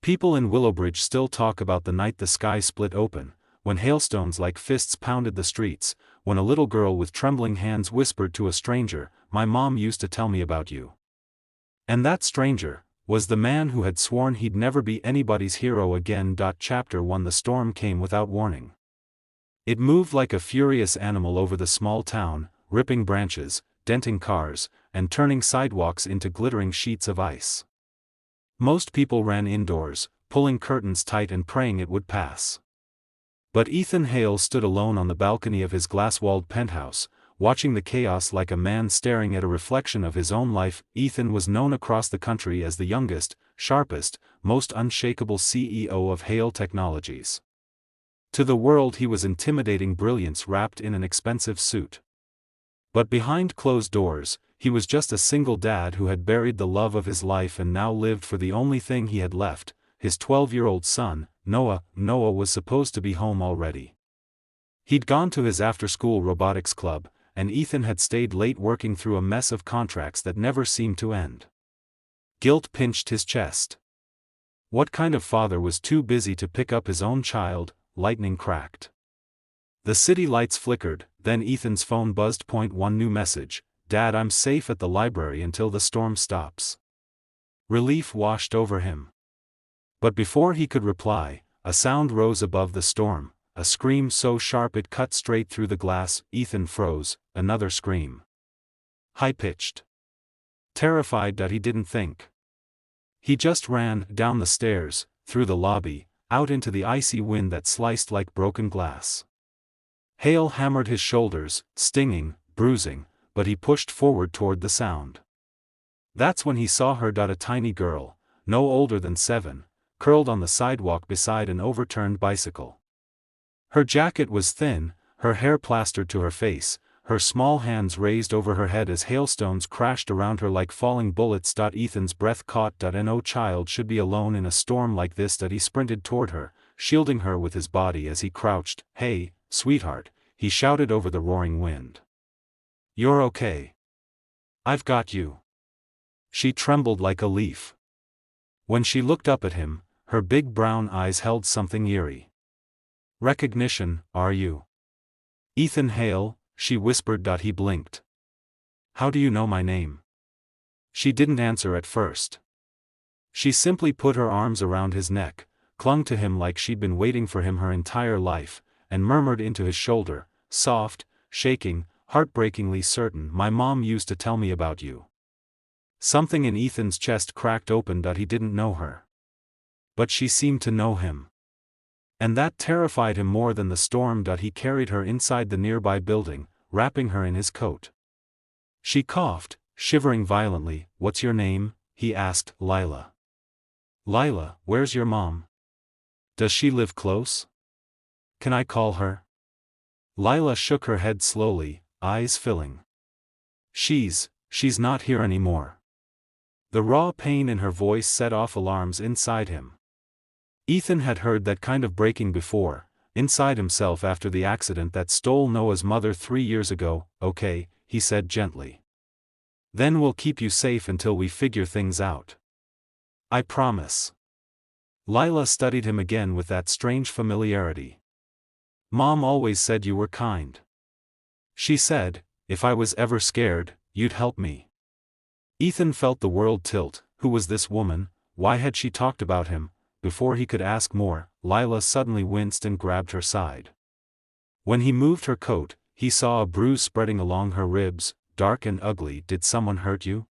People in Willowbridge still talk about the night the sky split open, when hailstones like fists pounded the streets, when a little girl with trembling hands whispered to a stranger, "My mom used to tell me about you." And that stranger was the man who had sworn he'd never be anybody's hero again. Chapter 1. The storm came without warning. It moved like a furious animal over the small town, ripping branches, denting cars, and turning sidewalks into glittering sheets of ice. Most people ran indoors, pulling curtains tight and praying it would pass. But Ethan Hale stood alone on the balcony of his glass-walled penthouse, watching the chaos like a man staring at a reflection of his own life. Ethan was known across the country as the youngest, sharpest, most unshakable CEO of Hale Technologies. To the world he was intimidating brilliance wrapped in an expensive suit. But behind closed doors, he was just a single dad who had buried the love of his life and now lived for the only thing he had left, his 12-year-old son, Noah. Noah was supposed to be home already. He'd gone to his after-school robotics club, and Ethan had stayed late working through a mess of contracts that never seemed to end. Guilt pinched his chest. What kind of father was too busy to pick up his own child? Lightning cracked. The city lights flickered, then Ethan's phone buzzed. One new message: "Dad, I'm safe at the library until the storm stops." Relief washed over him. But before he could reply, a sound rose above the storm, a scream so sharp it cut straight through the glass. Ethan froze. Another scream. High-pitched. Terrified that he didn't think. He just ran, down the stairs, through the lobby, out into the icy wind that sliced like broken glass. Hale hammered his shoulders, stinging, bruising, but he pushed forward toward the sound. That's when he saw her. A tiny girl, no older than 7, curled on the sidewalk beside an overturned bicycle. Her jacket was thin, her hair plastered to her face, her small hands raised over her head as hailstones crashed around her like falling bullets. Ethan's breath caught. No child should be alone in a storm like this. He sprinted toward her, shielding her with his body as he crouched. "Hey, sweetheart," he shouted over the roaring wind. "You're okay. I've got you." She trembled like a leaf. When she looked up at him, her big brown eyes held something eerie. "Recognition, are you?" "Ethan Hale," she whispered. He blinked. "How do you know my name?" She didn't answer at first. She simply put her arms around his neck, clung to him like she'd been waiting for him her entire life, and murmured into his shoulder, soft, shaking, heartbreakingly certain, "My mom used to tell me about you." Something in Ethan's chest cracked open. He didn't know her. But she seemed to know him. And that terrified him more than the storm. He carried her inside the nearby building, wrapping her in his coat. She coughed, shivering violently. "What's your name?" he asked. "Lila." "Lila, where's your mom? Does she live close? Can I call her?" Lila shook her head slowly, eyes filling. She's not here anymore." The raw pain in her voice set off alarms inside him. Ethan had heard that kind of breaking before, inside himself after the accident that stole Noah's mother 3 years ago. "Okay," he said gently. "Then we'll keep you safe until we figure things out. I promise." Lila studied him again with that strange familiarity. "Mom always said you were kind. She said, if I was ever scared, you'd help me." Ethan felt the world tilt. Who was this woman? Why had she talked about him? Before he could ask more, Lila suddenly winced and grabbed her side. When he moved her coat, he saw a bruise spreading along her ribs, dark and ugly. "Did someone hurt you?"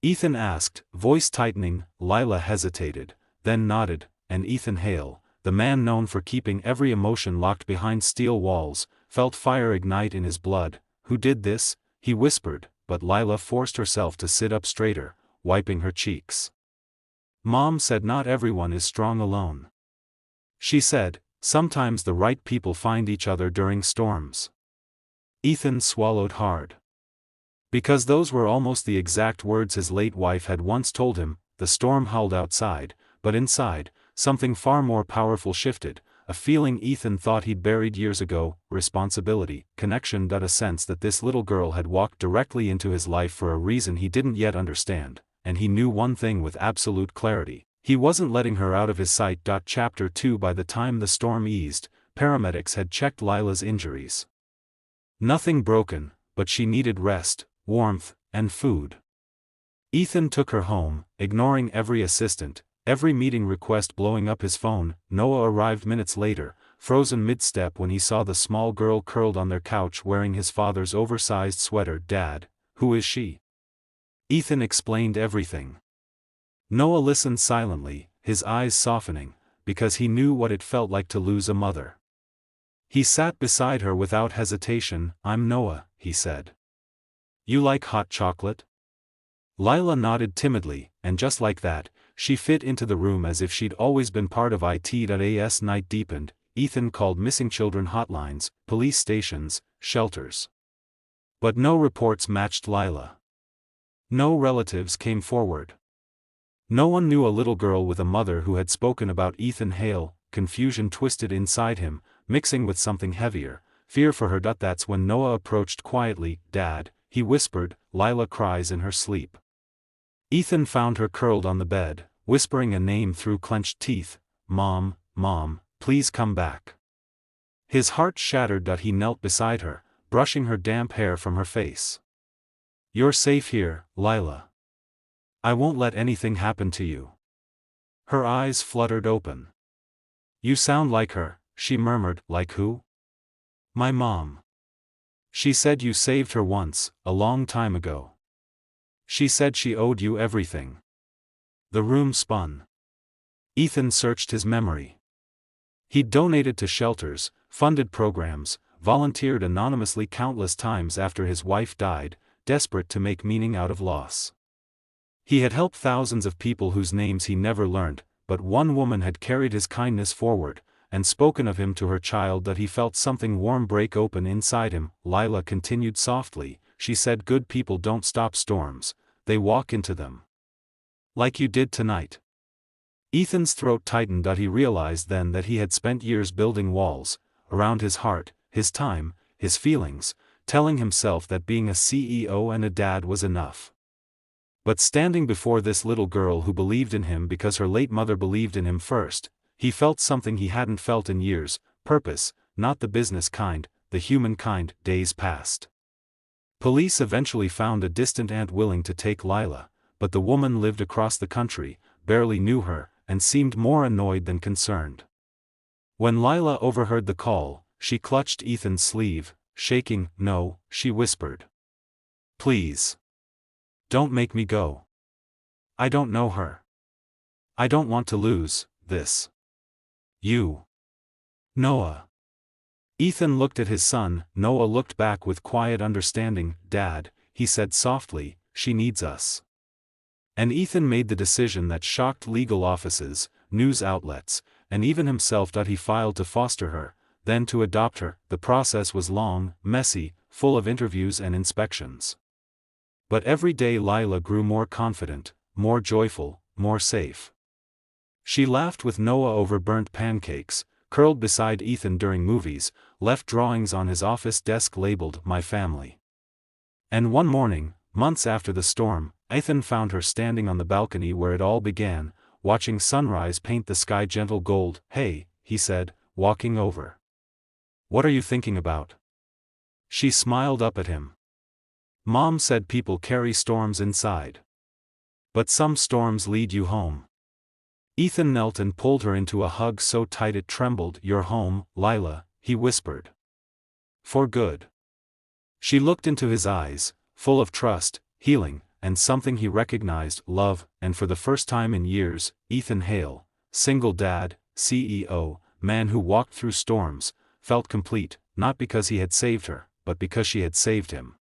Ethan asked, voice tightening. Lila hesitated, then nodded, and Ethan Hale, the man known for keeping every emotion locked behind steel walls, felt fire ignite in his blood. "Who did this?" he whispered, but Lila forced herself to sit up straighter, wiping her cheeks. "Mom said not everyone is strong alone. She said, sometimes the right people find each other during storms." Ethan swallowed hard. Because those were almost the exact words his late wife had once told him. The storm howled outside, but inside, something far more powerful shifted, a feeling Ethan thought he'd buried years ago: responsibility, connection. A sense that this little girl had walked directly into his life for a reason he didn't yet understand, and he knew one thing with absolute clarity: He wasn't letting her out of his sight. Chapter 2 By the time the storm eased, paramedics had checked Lila's injuries. Nothing broken, but she needed rest, warmth, and food. Ethan took her home, ignoring every assistant, every meeting request, blowing up his phone. Noah arrived minutes later, frozen mid-step when he saw the small girl curled on their couch wearing his father's oversized sweater. "Dad, who is she?" Ethan explained everything. Noah listened silently, his eyes softening, because he knew what it felt like to lose a mother. He sat beside her without hesitation. "I'm Noah," he said. "You like hot chocolate?" Lila nodded timidly, and just like that, she fit into the room as if she'd always been part of it. As night deepened, Ethan called missing children hotlines, police stations, shelters. But no reports matched Lila. No relatives came forward. No one knew a little girl with a mother who had spoken about Ethan Hale. Confusion twisted inside him, mixing with something heavier, fear for her. That's when Noah approached quietly. "Dad," he whispered. Lila cries in her sleep. Ethan found her curled on the bed, whispering a name through clenched teeth. "Mom, Mom, please come back." His heart shattered. He knelt beside her, brushing her damp hair from her face. "You're safe here, Lila. I won't let anything happen to you." Her eyes fluttered open. "You sound like her," she murmured. "Like who?" "My mom. She said you saved her once, a long time ago. She said she owed you everything." The room spun. Ethan searched his memory. He'd donated to shelters, funded programs, volunteered anonymously countless times after his wife died, desperate to make meaning out of loss. He had helped thousands of people whose names he never learned, but one woman had carried his kindness forward, and spoken of him to her child. He felt something warm break open inside him. Lila continued softly, she said, "Good people don't stop storms, they walk into them. Like you did tonight." Ethan's throat tightened. He realized then that he had spent years building walls, around his heart, his time, his feelings, telling himself that being a CEO and a dad was enough. But standing before this little girl who believed in him because her late mother believed in him first, he felt something he hadn't felt in years: purpose, not the business kind, the human kind. Days passed. Police eventually found a distant aunt willing to take Lila, but the woman lived across the country, barely knew her, and seemed more annoyed than concerned. When Lila overheard the call, she clutched Ethan's sleeve, shaking. "No," she whispered. "Please. Don't make me go. I don't know her. I don't want to lose this. You." "Noah." Ethan looked at his son. Noah looked back with quiet understanding. "Dad," he said softly, "she needs us." And Ethan made the decision that shocked legal offices, news outlets, and even himself. He filed to foster her, then to adopt her. The process was long, messy, full of interviews and inspections. But every day Lila grew more confident, more joyful, more safe. She laughed with Noah over burnt pancakes, curled beside Ethan during movies, left drawings on his office desk labeled "My Family." And one morning, months after the storm, Ethan found her standing on the balcony where it all began, watching sunrise paint the sky gentle gold. "Hey," he said, walking over. "What are you thinking about?" She smiled up at him. "Mom said people carry storms inside. But some storms lead you home." Ethan knelt and pulled her into a hug so tight it trembled. "You're home, Lila," he whispered. "For good." She looked into his eyes, full of trust, healing, and something he recognized: love. And for the first time in years, Ethan Hale, single dad, CEO, man who walked through storms, felt complete, not because he had saved her, but because she had saved him.